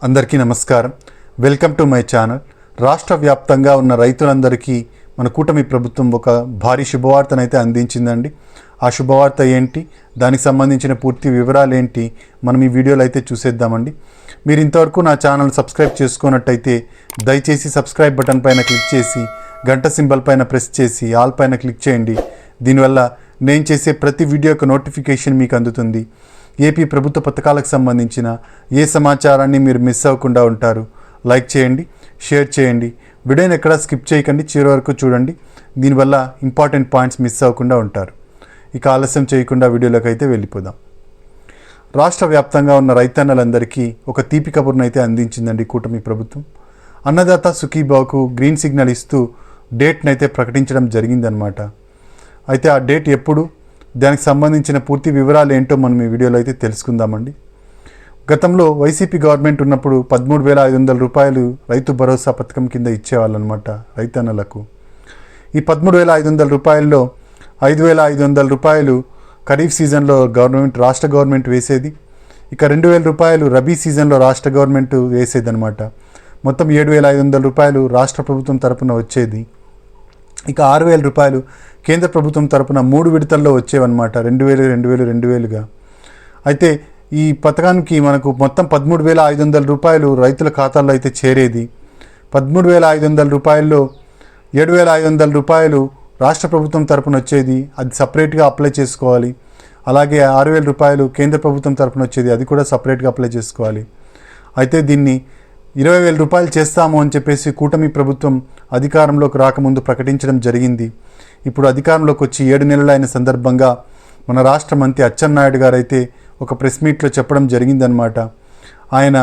అందరికీ నమస్కారం. Welcome to my channel. రాష్ట్ర వ్యాప్తంగా ఉన్న రైతులందరికీ మన కూటమి ప్రభుత్వం ఒక భారీ శుభవార్తనైతే అందించిందండి. ఆ శుభవార్త ఏంటి, దానికి సంబంధించిన పూర్తి వివరాలు ఏంటి మనం ఈ వీడియోలో అయితే చూసేద్దామండి. మీరు ఇంతవరకు నా ఛానల్ సబ్స్క్రైబ్ చేసుకున్నట్టయితే దయచేసి సబ్స్క్రైబ్ బటన్ పైన క్లిక్ చేసి గంట సింబల్ పైన ప్రెస్ చేసి ఆల్ పైన క్లిక్ చేయండి. దీనివల్ల నేను చేసే ప్రతి వీడియో యొక్క నోటిఫికేషన్ మీకు అందుతుంది. ఏపీ ప్రభుత్వ పథకాలకు సంబంధించిన ఏ సమాచారాన్ని మీరు మిస్ అవ్వకుండా ఉంటారు. లైక్ చేయండి, షేర్ చేయండి, వీడియోని ఎక్కడా స్కిప్ చేయకండి, చివరి వరకు చూడండి. దీనివల్ల ఇంపార్టెంట్ పాయింట్స్ మిస్ అవ్వకుండా ఉంటారు. ఇక ఆలస్యం చేయకుండా వీడియోలోకి అయితే వెళ్ళిపోదాం. రాష్ట్ర వ్యాప్తంగా ఉన్న రైతన్నలందరికీ ఒక తీపి కబుర్ను అయితే అందించిందండి కూటమి ప్రభుత్వం. అన్నదాత సుఖీభావకు గ్రీన్ సిగ్నల్ ఇస్తూ డేట్ని అయితే ప్రకటించడం జరిగిందనమాట. అయితే ఆ డేట్ ఎప్పుడు, దానికి సంబంధించిన పూర్తి వివరాలు ఏంటో మనం ఈ వీడియోలో అయితే తెలుసుకుందామండి. గతంలో వైసీపీ గవర్నమెంట్ ఉన్నప్పుడు 13,500 రూపాయలు రైతు భరోసా పథకం కింద ఇచ్చేవాళ్ళనమాట రైతన్నలకు. ఈ 13,500 రూపాయల్లో 5,500 రూపాయలు ఖరీఫ్ సీజన్లో రాష్ట్ర గవర్నమెంట్ వేసేది. ఇక 2,000 రూపాయలు రబీ సీజన్లో రాష్ట్ర గవర్నమెంట్ వేసేదనమాట. మొత్తం 7,500 రూపాయలు రాష్ట్ర ప్రభుత్వం తరపున వచ్చేది. ఇక 6,000 రూపాయలు కేంద్ర ప్రభుత్వం తరపున 3 విడతల్లో వచ్చేవన్నమాట, 2,000, 2,000, 2,000గా. అయితే ఈ పథకానికి మనకు మొత్తం 13,500 రూపాయలు రైతుల ఖాతాల్లో అయితే చేరేది. 13,500 రూపాయల్లో 7,500 రూపాయలు రాష్ట్ర ప్రభుత్వం తరపున వచ్చేది, అది సపరేట్గా అప్లై చేసుకోవాలి. అలాగే 6,000 రూపాయలు కేంద్ర ప్రభుత్వం తరపున వచ్చేది, అది కూడా సపరేట్గా అప్లై చేసుకోవాలి. అయితే దీన్ని 20,000 రూపాయలు చేస్తాము అని చెప్పేసి కూటమి ప్రభుత్వం అధికారంలోకి రాకముందు ప్రకటించడం జరిగింది. ఇప్పుడు అధికారంలోకి వచ్చి 7 నెలలు అయిన సందర్భంగా మన రాష్ట్ర మంత్రి అచ్చెన్నాయుడు గారు అయితే ఒక ప్రెస్ మీట్లో చెప్పడం జరిగిందనమాట. ఆయన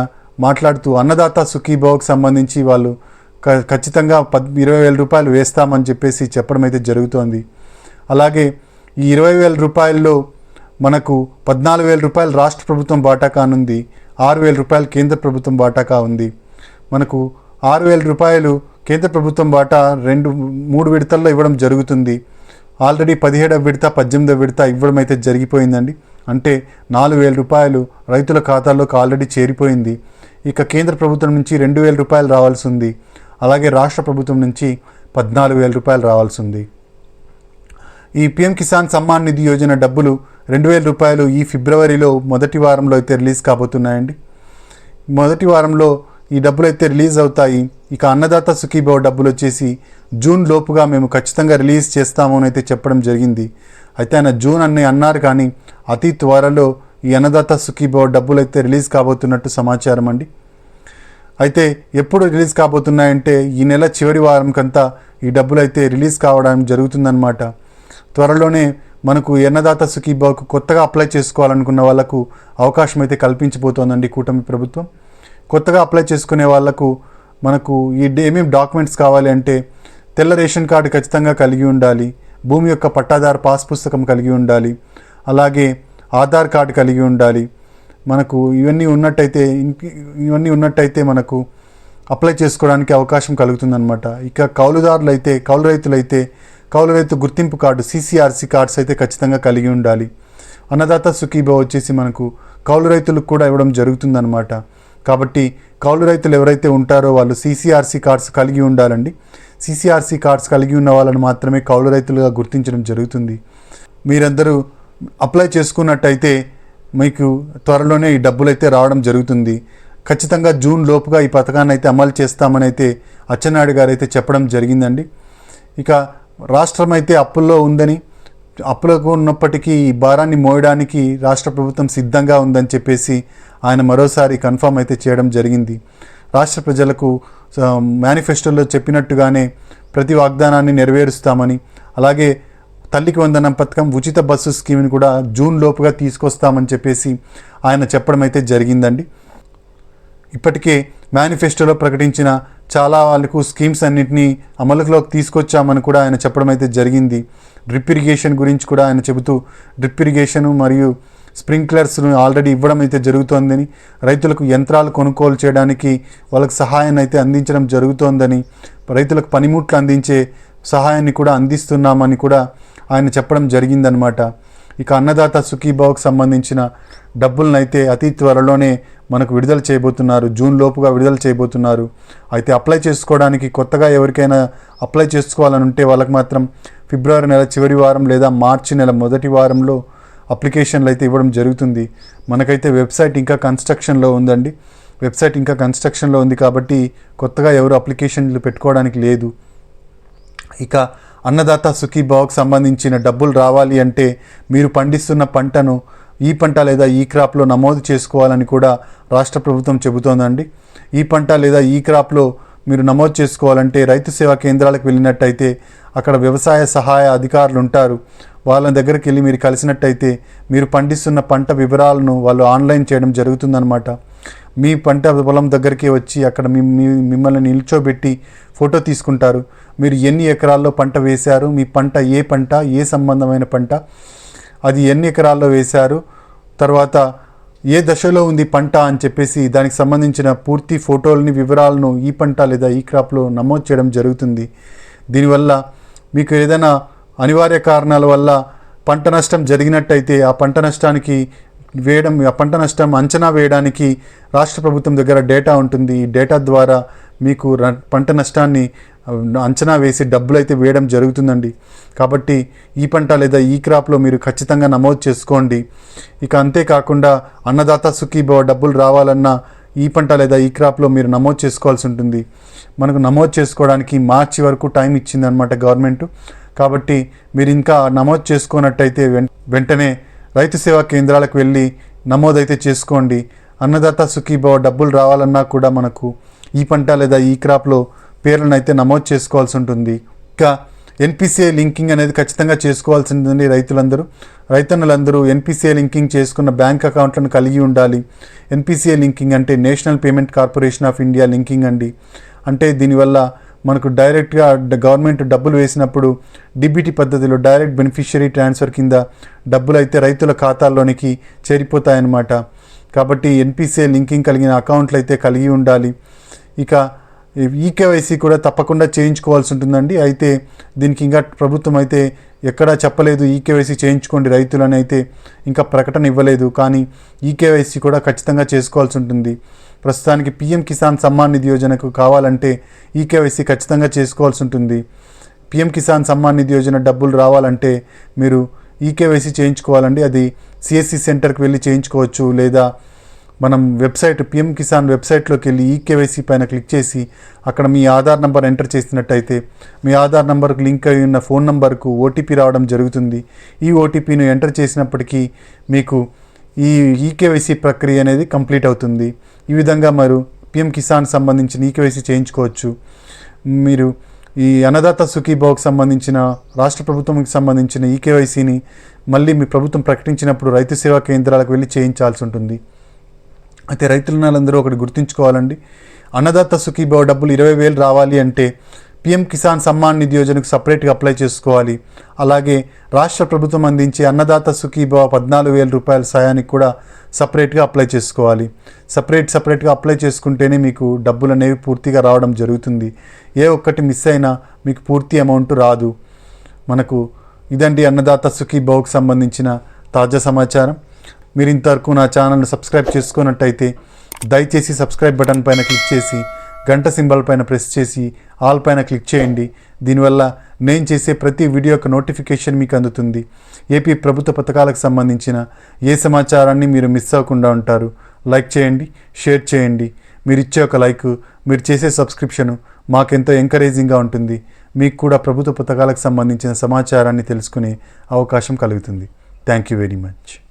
మాట్లాడుతూ అన్నదాత సుఖీభావకు సంబంధించి వాళ్ళు ఖచ్చితంగా 20,000 రూపాయలు వేస్తామని చెప్పేసి చెప్పడం అయితే జరుగుతోంది. అలాగే ఈ 20,000 రూపాయల్లో మనకు 14,000 రూపాయలు రాష్ట్ర ప్రభుత్వం వాటా కానుంది, 6,000 రూపాయలు కేంద్ర ప్రభుత్వం వాటా ఉంది. మనకు 6,000 రూపాయలు కేంద్ర ప్రభుత్వం వాటా 3 విడతల్లో ఇవ్వడం జరుగుతుంది. ఆల్రెడీ 17వ విడత 18వ విడత ఇవ్వడం అయితే జరిగిపోయిందండి. అంటే 4,000 రూపాయలు రైతుల ఖాతాల్లోకి ఆల్రెడీ చేరిపోయింది. ఇక కేంద్ర ప్రభుత్వం నుంచి 2,000 రూపాయలు రావాల్సి ఉంది. అలాగే రాష్ట్ర ప్రభుత్వం నుంచి 14,000 రూపాయలు రావాల్సి ఉంది. ఈ పిఎం కిసాన్ సమ్మాన్ నిధి యోజన డబ్బులు 2,000 రూపాయలు ఈ ఫిబ్రవరిలో మొదటి వారంలో అయితే రిలీజ్ కాబోతున్నాయండి. మొదటి వారంలో ఈ డబ్బులు అయితే రిలీజ్ అవుతాయి. ఇక అన్నదాత సుఖీభావ డబ్బులు వచ్చేసి జూన్ లోపుగా మేము ఖచ్చితంగా రిలీజ్ చేస్తాము అని అయితే చెప్పడం జరిగింది. అయితే ఆయన జూన్ అన్నారు, కానీ అతి త్వరలో ఈ అన్నదాత సుఖీభావ డబ్బులు అయితే రిలీజ్ కాబోతున్నట్టు సమాచారం అండి. అయితే ఎప్పుడు రిలీజ్ కాబోతున్నాయంటే ఈ నెల చివరి వారంకంతా ఈ డబ్బులు అయితే రిలీజ్ కావడం జరుగుతుందన్నమాట. త్వరలోనే మనకు అన్నదాత సుఖీభావకు కొత్తగా అప్లై చేసుకోవాలనుకున్న వాళ్ళకు అవకాశం అయితే కల్పించబోతోందండి కూటమి ప్రభుత్వం. కొత్తగా అప్లై చేసుకునే వాళ్లకు మనకు ఏమేమి డాక్యుమెంట్స్ కావాలి అంటే తెల్ల రేషన్ కార్డు ఖచ్చితంగా కలిగి ఉండాలి, భూమి యొక్క పట్టాదారు పాస్ పుస్తకం కలిగి ఉండాలి, అలాగే ఆధార్ కార్డు కలిగి ఉండాలి. మనకు ఇవన్నీ ఉన్నట్టయితే మనకు అప్లై చేసుకోవడానికి అవకాశం కలుగుతుందన్నమాట. ఇక కౌలు రైతులైతే కౌలు రైతు గుర్తింపు కార్డు CCRC కార్డ్స్ అయితే ఖచ్చితంగా కలిగి ఉండాలి. అన్నదాత సుఖీభావ వచ్చేసి మనకు కౌలు రైతులకు కూడా ఇవ్వడం జరుగుతుందన్నమాట. కాబట్టి కౌలు రైతులు ఎవరైతే ఉంటారో వాళ్ళు CCRC కార్డ్స్ కలిగి ఉండాలండి. CCRC కార్డ్స్ కలిగి ఉన్న వాళ్ళని మాత్రమే కౌలు రైతులుగా గుర్తించడం జరుగుతుంది. మీరందరూ అప్లై చేసుకున్నట్టయితే మీకు త్వరలోనే ఈ డబ్బులు అయితే రావడం జరుగుతుంది. ఖచ్చితంగా జూన్ లోపుగా ఈ పథకాన్ని అయితే అమలు చేస్తామని అయితే అచ్చెన్నాయుడు గారు అయితే చెప్పడం జరిగిందండి. ఇక రాష్ట్రం అయితే అప్పుల్లో ఉందని, అప్పులకు ఉన్నప్పటికీ ఈ భారాన్ని మోయడానికి రాష్ట్ర ప్రభుత్వం సిద్ధంగా ఉందని చెప్పేసి ఆయన మరోసారి కన్ఫర్మ్ అయితే చేయడం జరిగింది. రాష్ట్ర ప్రజలకు మేనిఫెస్టోలో చెప్పినట్టుగానే ప్రతి వాగ్దానాన్ని నెరవేరుస్తామని, అలాగే తల్లికి వందనం పథకం, ఉచిత బస్సు స్కీమ్ని కూడా జూన్ లోపుగా తీసుకొస్తామని చెప్పేసి ఆయన చెప్పడం అయితే జరిగిందండి. ఇప్పటికే మేనిఫెస్టోలో ప్రకటించిన చాలా వాళ్ళకు స్కీమ్స్ అన్నింటినీ అమలులోకి తీసుకొచ్చామని కూడా ఆయన చెప్పడం అయితే జరిగింది. డ్రిప్ ఇరిగేషన్ గురించి కూడా ఆయన చెబుతూ డ్రిప్ ఇరిగేషను మరియు స్ప్రింక్లర్స్ను ఆల్రెడీ ఇవ్వడం అయితే జరుగుతోందని, రైతులకు యంత్రాలు కొనుగోలు చేయడానికి వాళ్ళకి సహాయాన్ని అయితే అందించడం జరుగుతోందని, రైతులకు పనిముట్లు అందించే సహాయాన్ని కూడా అందిస్తున్నామని కూడా ఆయన చెప్పడం జరిగిందనమాట. ఇక అన్నదాత సుఖీభావకు సంబంధించిన డబ్బులను అయితే అతి త్వరలోనే మనకు విడుదల చేయబోతున్నారు, జూన్ లోపుగా విడుదల చేయబోతున్నారు. అయితే అప్లై చేసుకోవడానికి కొత్తగా ఎవరికైనా అప్లై చేసుకోవాలని ఉంటే వాళ్ళకి మాత్రం ఫిబ్రవరి నెల చివరి వారం లేదా మార్చి నెల మొదటి వారంలో అప్లికేషన్లు అయితే ఇవ్వడం జరుగుతుంది. మనకైతే వెబ్సైట్ ఇంకా కన్స్ట్రక్షన్లో ఉందండి. వెబ్సైట్ ఇంకా కన్స్ట్రక్షన్లో ఉంది కాబట్టి కొత్తగా ఎవరు అప్లికేషన్లు పెట్టుకోవడానికి లేదు. ఇక అన్నదాత సుఖీభావకు సంబంధించిన డబ్బులు రావాలి అంటే మీరు పండిస్తున్న పంటను ఈ పంట లేదా ఈ క్రాప్లో నమోదు చేసుకోవాలని కూడా రాష్ట్ర ప్రభుత్వం చెబుతోందండి. ఈ పంట లేదా ఈ క్రాప్లో మీరు నమోదు చేసుకోవాలంటే రైతు సేవా కేంద్రాలకు వెళ్ళినట్టయితే అక్కడ వ్యవసాయ సహాయ అధికారులు ఉంటారు. వాళ్ళ దగ్గరికి వెళ్ళి మీరు కలిసినట్టయితే మీరు పండిస్తున్న పంట వివరాలను వాళ్ళు ఆన్లైన్ చేయడం జరుగుతుందన్నమాట. మీ పంట పొలం దగ్గరికి వచ్చి అక్కడ మిమ్మల్ని నిల్చోబెట్టి ఫోటో తీసుకుంటారు. మీరు ఎన్ని ఎకరాల్లో పంట వేశారు, మీ పంట, ఏ సంబంధమైన పంట, అది ఎన్ని ఎకరాల్లో వేశారు, తర్వాత ఏ దశలో ఉంది పంట అని చెప్పేసి దానికి సంబంధించిన పూర్తి ఫోటోలని వివరాలను ఈ పంట లేదా ఈ క్రాప్లో నమోదు చేయడం జరుగుతుంది. దీనివల్ల మీకు ఏదైనా అనివార్య కారణాల వల్ల పంట నష్టం జరిగినట్టయితే ఆ పంట నష్టం అంచనా వేయడానికి రాష్ట్ర ప్రభుత్వం దగ్గర డేటా ఉంటుంది. ఈ డేటా ద్వారా మీకు పంట నష్టాన్ని అంచనా వేసి డబ్బులు అయితే వేయడం జరుగుతుందండి. కాబట్టి ఈ పంట లేదా ఈ క్రాప్లో మీరు ఖచ్చితంగా నమోదు చేసుకోండి. ఇక అంతేకాకుండా అన్నదాత సుఖీభావ డబ్బులు రావాలన్నా ఈ పంట లేదా ఈ క్రాప్లో మీరు నమోదు చేసుకోవాల్సి ఉంటుంది. మనకు నమోదు చేసుకోవడానికి మార్చి వరకు టైం ఇచ్చిందనమాట గవర్నమెంట్. కాబట్టి మీరు ఇంకా నమోదు చేసుకున్నట్టయితే వెంటనే రైతు సేవా కేంద్రాలకు వెళ్ళి నమోదైతే చేసుకోండి. అన్నదాత సుఖీభావ డబ్బులు రావాలన్నా కూడా మనకు ఈ పంట లేదా ఈ క్రాప్లో పేర్లను అయితే నమోదు చేసుకోవాల్సి ఉంటుంది. ఇంకా ఎన్పిసిఐ లింకింగ్ అనేది ఖచ్చితంగా చేసుకోవాల్సి ఉంటుంది. రైతన్నులందరూ ఎన్పిసిఐ లింకింగ్ చేసుకున్న బ్యాంక్ అకౌంట్లను కలిగి ఉండాలి. ఎన్పిసిఐ లింకింగ్ అంటే national payment corporation of India linking అండి. అంటే దీనివల్ల మనకు డైరెక్ట్గా గవర్నమెంట్ డబ్బులు వేసినప్పుడు డిబిటీ పద్ధతిలో డైరెక్ట్ బెనిఫిషియరీ ట్రాన్స్ఫర్ కింద డబ్బులు అయితే రైతుల ఖాతాల్లోనికి చేరిపోతాయన్నమాట. కాబట్టి ఎన్పిసిఐ లింకింగ్ కలిగిన అకౌంట్లు అయితే కలిగి ఉండాలి. ఇక ఈకేవైసీ కూడా తప్పకుండా చేయించుకోవాల్సి ఉంటుందండి. అయితే దీనికి ఇంకా ప్రభుత్వం అయితే ఎక్కడా చెప్పలేదు ఈకేవైసీ చేయించుకోండి రైతులని అయితే ఇంకా ప్రకటన ఇవ్వలేదు. కానీ ఈకేవైసీ కూడా ఖచ్చితంగా చేసుకోవాల్సి ఉంటుంది. ప్రస్తుతానికి పీఎం కిసాన్ సమ్మాన్ నిధి యోజనకు కావాలంటే ఈకేవైసీ ఖచ్చితంగా చేసుకోవాల్సి ఉంటుంది. పీఎం కిసాన్ సమ్మాన్ నిధి యోజన డబ్బులు రావాలంటే మీరు ఈకేవైసీ చేయించుకోవాలండి. అది సిఎస్సి సెంటర్కి వెళ్ళి చేయించుకోవచ్చు, లేదా మనం వెబ్సైట్ పీఎం కిసాన్ వెబ్సైట్లోకి వెళ్ళి ఈకేవైసీ పైన క్లిక్ చేసి అక్కడ మీ ఆధార్ నెంబర్ ఎంటర్ చేసినట్టయితే మీ ఆధార్ నెంబర్కు లింక్ అయి ఉన్న ఫోన్ నెంబర్కు ఓటీపీ రావడం జరుగుతుంది. ఈ ఓటీపీని ఎంటర్ చేసినప్పటికీ మీకు ఈ ఈకేవైసీ ప్రక్రియ అనేది కంప్లీట్ అవుతుంది. ఈ విధంగా మీరు పీఎం కిసాన్ సంబంధించిన ఈకేవైసీ చేయించుకోవచ్చు. మీరు ఈ అన్నదాత సుఖీభావకు సంబంధించిన రాష్ట్ర ప్రభుత్వంకి సంబంధించిన ఈకేవైసీని మళ్ళీ మీ ప్రభుత్వం ప్రకటించినప్పుడు రైతు సేవా కేంద్రాలకు వెళ్ళి చేయించాల్సి ఉంటుంది. అయితే రైతులందరూ ఒకటి గుర్తుంచుకోవాలండి. అన్నదాత సుఖీభావ డబ్బులు 20,000 రావాలి అంటే పీఎం కిసాన్ సమ్మాన్ నిధి యోజనకు సపరేట్గా అప్లై చేసుకోవాలి. అలాగే రాష్ట్ర ప్రభుత్వం అందించే అన్నదాత సుఖీభావ 14,000 రూపాయల సాయానికి కూడా సపరేట్గా అప్లై చేసుకోవాలి. సపరేట్గా అప్లై చేసుకుంటేనే మీకు డబ్బులు అనేవి పూర్తిగా రావడం జరుగుతుంది. ఏ ఒక్కటి మిస్ అయినా మీకు పూర్తి అమౌంట్ రాదు. మనకు ఇదండి అన్నదాత సుఖీభావకు సంబంధించిన తాజా సమాచారం. మీరు ఇంతవరకు నా ఛానల్ని సబ్స్క్రైబ్ చేసుకున్నట్టయితే దయచేసి సబ్స్క్రైబ్ బటన్ పైన క్లిక్ చేసి గంట సింబల్ పైన ప్రెస్ చేసి ఆల్ పైన క్లిక్ చేయండి. దీనివల్ల నేను చేసే ప్రతి వీడియో యొక్క నోటిఫికేషన్ మీకు అందుతుంది. ఏపీ ప్రభుత్వ పథకాలకు సంబంధించిన ఏ సమాచారాన్ని మీరు మిస్ అవ్వకుండా ఉంటారు. లైక్ చేయండి, షేర్ చేయండి. మీరు ఇచ్చే ఒక లైక్, మీరు చేసే సబ్స్క్రిప్షను మాకెంతో ఎంకరేజింగ్గా ఉంటుంది. మీకు కూడా ప్రభుత్వ పథకాలకు సంబంధించిన సమాచారాన్ని తెలుసుకునే అవకాశం కలుగుతుంది. Thank you very much.